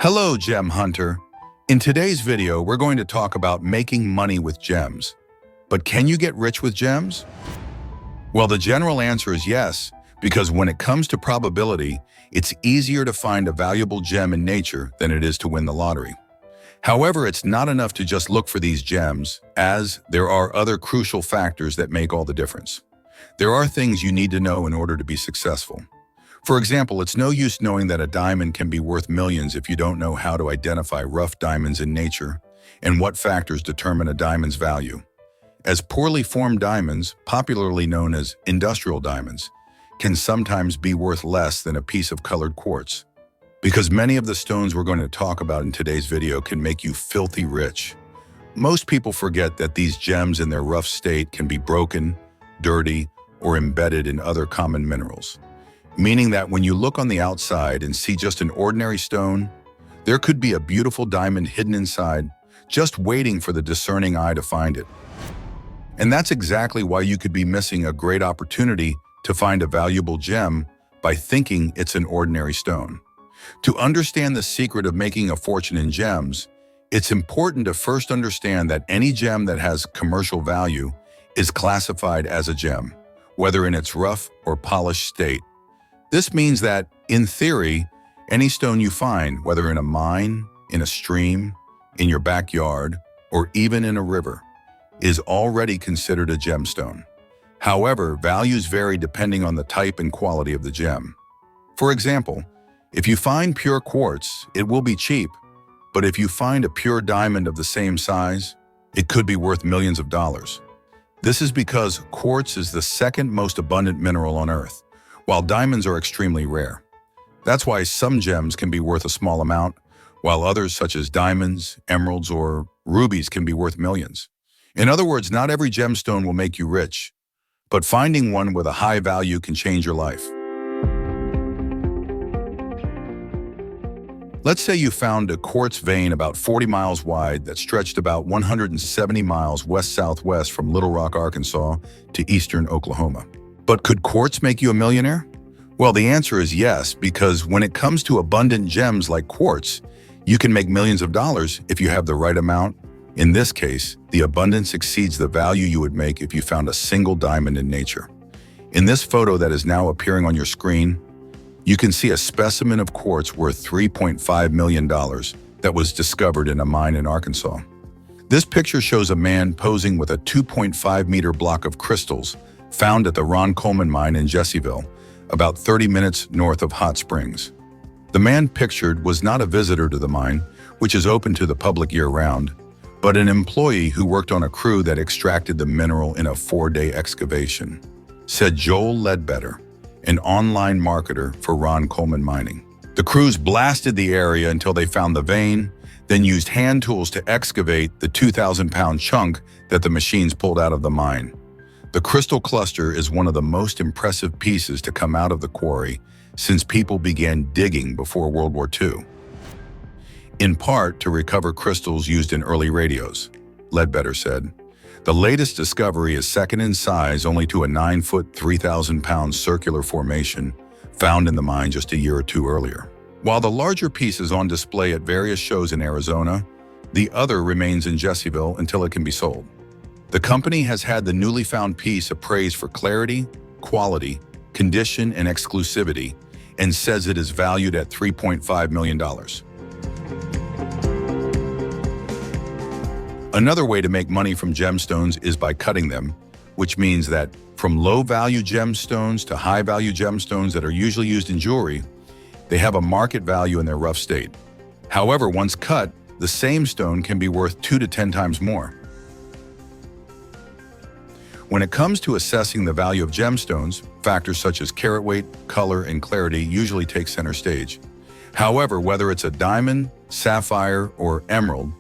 Hello, Gem Hunter. In today's video, we're going to talk about making money with gems. But can you get rich with gems? Well, the general answer is yes, because when it comes to probability, it's easier to find a valuable gem in nature than it is to win the lottery. However, it's not enough to just look for these gems, as there are other crucial factors that make all the difference. There are things you need to know in order to be successful. For example, it's no use knowing that a diamond can be worth millions if you don't know how to identify rough diamonds in nature and what factors determine a diamond's value. As poorly formed diamonds, popularly known as industrial diamonds, can sometimes be worth less than a piece of colored quartz. Because many of the stones we're going to talk about in today's video can make you filthy rich. Most people forget that these gems in their rough state can be broken, dirty, or embedded in other common minerals. Meaning that when you look on the outside and see just an ordinary stone, there could be a beautiful diamond hidden inside, just waiting for the discerning eye to find it. And that's exactly why you could be missing a great opportunity to find a valuable gem by thinking it's an ordinary stone. To understand the secret of making a fortune in gems, it's important to first understand that any gem that has commercial value is classified as a gem, whether in its rough or polished state. This means that, in theory, any stone you find, whether in a mine, in a stream, in your backyard, or even in a river, is already considered a gemstone. However, values vary depending on the type and quality of the gem. For example, if you find pure quartz, it will be cheap, but if you find a pure diamond of the same size, it could be worth millions of dollars. This is because quartz is the second most abundant mineral on Earth, while diamonds are extremely rare. That's why some gems can be worth a small amount, while others such as diamonds, emeralds, or rubies can be worth millions. In other words, not every gemstone will make you rich, but finding one with a high value can change your life. Let's say you found a quartz vein about 40 miles wide that stretched about 170 miles west-southwest from Little Rock, Arkansas to eastern Oklahoma. But could quartz make you a millionaire? Well, the answer is yes, because when it comes to abundant gems like quartz, you can make millions of dollars if you have the right amount. In this case, the abundance exceeds the value you would make if you found a single diamond in nature. In this photo that is now appearing on your screen, you can see a specimen of quartz worth $3.5 million that was discovered in a mine in Arkansas. This picture shows a man posing with a 2.5-meter block of crystals found at the Ron Coleman mine in Jesseville, about 30 minutes north of Hot Springs. The man pictured was not a visitor to the mine, which is open to the public year-round, but an employee who worked on a crew that extracted the mineral in a 4-day excavation, said Joel Ledbetter, an online marketer for Ron Coleman Mining. The crews blasted the area until they found the vein, then used hand tools to excavate the 2,000-pound chunk that the machines pulled out of the mine. The crystal cluster is one of the most impressive pieces to come out of the quarry since people began digging before World War II. In part to recover crystals used in early radios, Ledbetter said. The latest discovery is second in size only to a 9-foot, 3,000-pound circular formation found in the mine just a year or two earlier. While the larger piece is on display at various shows in Arizona, the other remains in Jesseville until it can be sold. The company has had the newly found piece appraised for clarity, quality, condition, and exclusivity, and says it is valued at $3.5 million. Another way to make money from gemstones is by cutting them, which means that from low-value gemstones to high-value gemstones that are usually used in jewelry, they have a market value in their rough state. However, once cut, the same stone can be worth 2 to 10 times more. When it comes to assessing the value of gemstones, factors such as carat weight, color, and clarity usually take center stage. However, whether it's a diamond, sapphire, or emerald,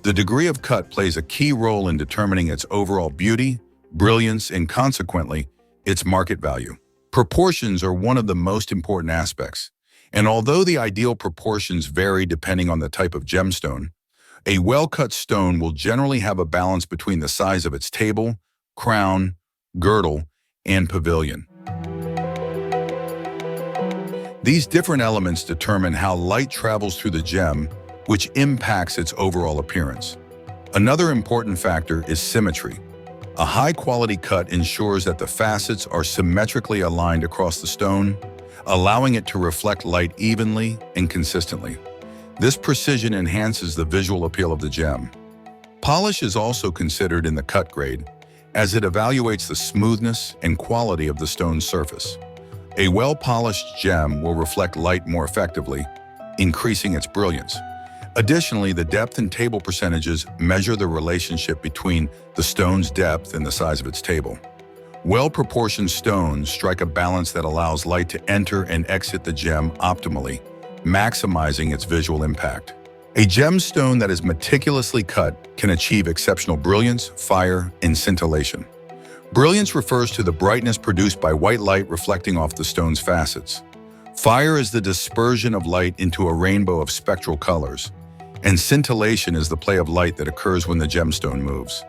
the degree of cut plays a key role in determining its overall beauty, brilliance, and consequently, its market value. Proportions are one of the most important aspects, and although the ideal proportions vary depending on the type of gemstone, a well-cut stone will generally have a balance between the size of its table, crown, girdle, and pavilion. These different elements determine how light travels through the gem, which impacts its overall appearance. Another important factor is symmetry. A high-quality cut ensures that the facets are symmetrically aligned across the stone, allowing it to reflect light evenly and consistently. This precision enhances the visual appeal of the gem. Polish is also considered in the cut grade, as it evaluates the smoothness and quality of the stone's surface. A well-polished gem will reflect light more effectively, increasing its brilliance. Additionally, the depth and table percentages measure the relationship between the stone's depth and the size of its table. Well-proportioned stones strike a balance that allows light to enter and exit the gem optimally, maximizing its visual impact. A gemstone that is meticulously cut can achieve exceptional brilliance, fire, and scintillation. Brilliance refers to the brightness produced by white light reflecting off the stone's facets. Fire is the dispersion of light into a rainbow of spectral colors, and scintillation is the play of light that occurs when the gemstone moves.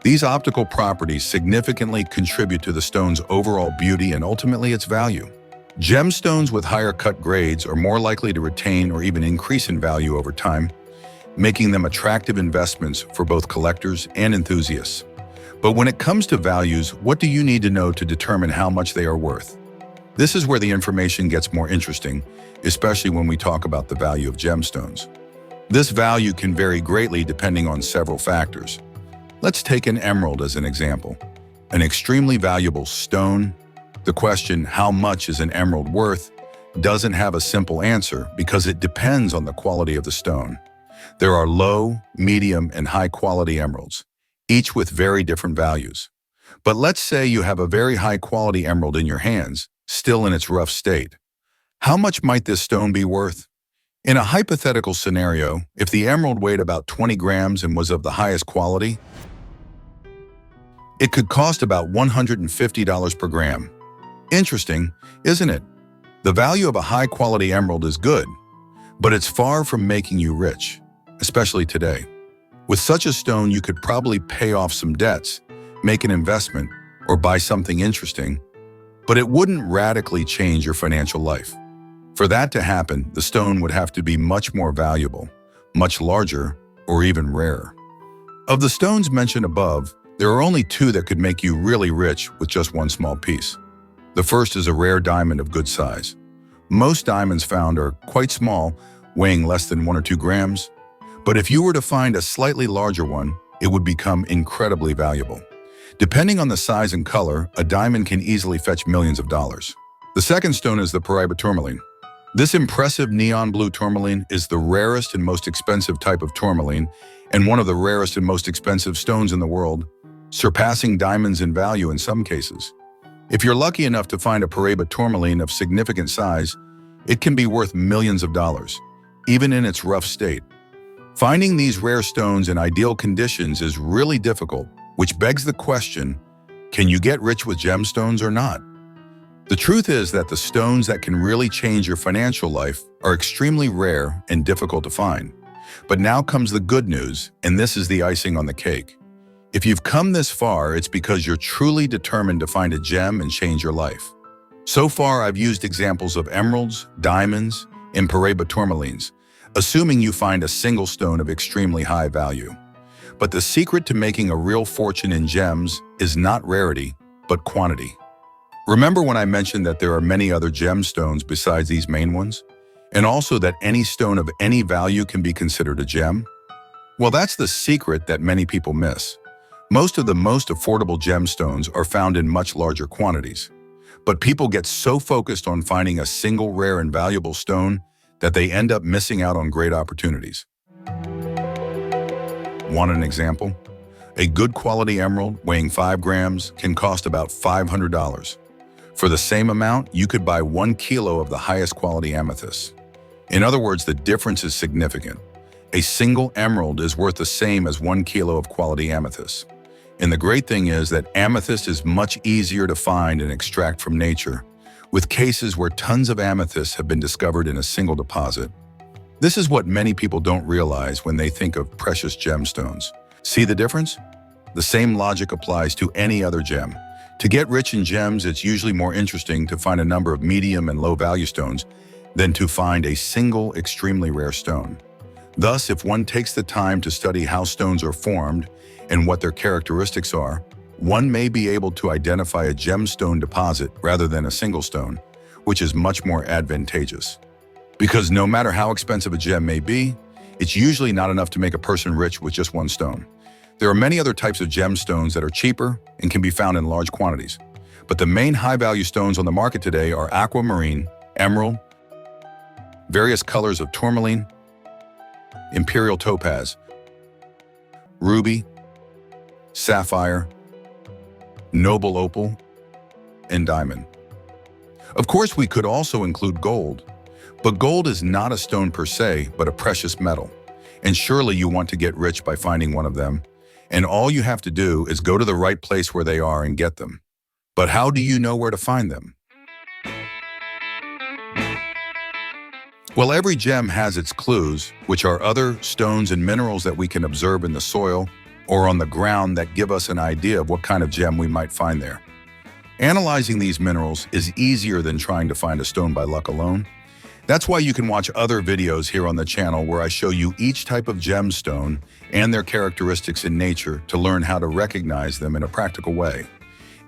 These optical properties significantly contribute to the stone's overall beauty and ultimately its value. Gemstones with higher cut grades are more likely to retain or even increase in value over time, making them attractive investments for both collectors and enthusiasts. But when it comes to values, what do you need to know to determine how much they are worth? This is where the information gets more interesting, especially when we talk about the value of gemstones. This value can vary greatly depending on several factors. Let's take an emerald as an example. An extremely valuable stone. The question, how much is an emerald worth, doesn't have a simple answer because it depends on the quality of the stone. There are low, medium, and high-quality emeralds, each with very different values. But let's say you have a very high-quality emerald in your hands, still in its rough state. How much might this stone be worth? In a hypothetical scenario, if the emerald weighed about 20 grams and was of the highest quality, it could cost about $150 per gram. Interesting, isn't it? The value of a high-quality emerald is good, but it's far from making you rich, especially today. With such a stone, you could probably pay off some debts, make an investment, or buy something interesting, but it wouldn't radically change your financial life. For that to happen, the stone would have to be much more valuable, much larger, or even rarer. Of the stones mentioned above, there are only two that could make you really rich with just one small piece. The first is a rare diamond of good size. Most diamonds found are quite small, weighing less than 1 or 2 grams. But if you were to find a slightly larger one, it would become incredibly valuable. Depending on the size and color, a diamond can easily fetch millions of dollars. The second stone is the Paraiba tourmaline. This impressive neon blue tourmaline is the rarest and most expensive type of tourmaline and one of the rarest and most expensive stones in the world, surpassing diamonds in value in some cases. If you're lucky enough to find a Paraiba tourmaline of significant size, it can be worth millions of dollars, even in its rough state. Finding these rare stones in ideal conditions is really difficult, which begs the question, can you get rich with gemstones or not? The truth is that the stones that can really change your financial life are extremely rare and difficult to find. But now comes the good news, and this is the icing on the cake. If you've come this far, it's because you're truly determined to find a gem and change your life. So far, I've used examples of emeralds, diamonds, and Paraiba tourmalines, assuming you find a single stone of extremely high value. But the secret to making a real fortune in gems is not rarity, but quantity. Remember when I mentioned that there are many other gemstones besides these main ones? And also that any stone of any value can be considered a gem? Well, that's the secret that many people miss. Most of the most affordable gemstones are found in much larger quantities. But people get so focused on finding a single rare and valuable stone that they end up missing out on great opportunities. Want an example? A good quality emerald weighing 5 grams can cost about $500. For the same amount, you could buy 1 kilo of the highest quality amethyst. In other words, the difference is significant. A single emerald is worth the same as 1 kilo of quality amethyst. And the great thing is that amethyst is much easier to find and extract from nature, with cases where tons of amethysts have been discovered in a single deposit. This is what many people don't realize when they think of precious gemstones. See the difference? The same logic applies to any other gem. To get rich in gems, it's usually more interesting to find a number of medium and low value stones, than to find a single extremely rare stone. Thus, if one takes the time to study how stones are formed and what their characteristics are, one may be able to identify a gemstone deposit rather than a single stone, which is much more advantageous. Because no matter how expensive a gem may be, it's usually not enough to make a person rich with just one stone. There are many other types of gemstones that are cheaper and can be found in large quantities. But the main high-value stones on the market today are aquamarine, emerald, various colors of tourmaline, imperial topaz, ruby, sapphire, noble opal, and diamond. Of course, we could also include gold, but gold is not a stone per se, but a precious metal. And surely you want to get rich by finding one of them, and all you have to do is go to the right place where they are and get them. But how do you know where to find them? Well, every gem has its clues, which are other stones and minerals that we can observe in the soil or on the ground that give us an idea of what kind of gem we might find there. Analyzing these minerals is easier than trying to find a stone by luck alone. That's why you can watch other videos here on the channel where I show you each type of gemstone and their characteristics in nature to learn how to recognize them in a practical way.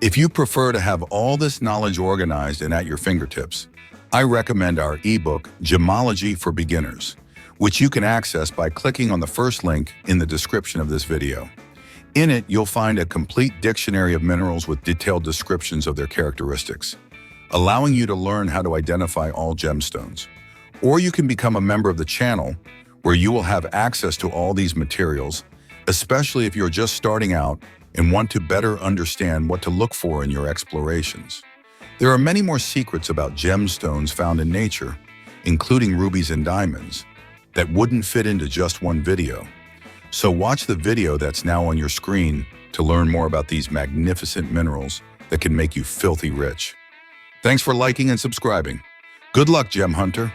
If you prefer to have all this knowledge organized and at your fingertips, I recommend our ebook, Gemology for Beginners, which you can access by clicking on the first link in the description of this video. In it, you'll find a complete dictionary of minerals with detailed descriptions of their characteristics, allowing you to learn how to identify all gemstones. Or you can become a member of the channel, where you will have access to all these materials, especially if you're just starting out and want to better understand what to look for in your explorations. There are many more secrets about gemstones found in nature, including rubies and diamonds, that wouldn't fit into just one video. So watch the video that's now on your screen to learn more about these magnificent minerals that can make you filthy rich. Thanks for liking and subscribing. Good luck, Gem Hunter.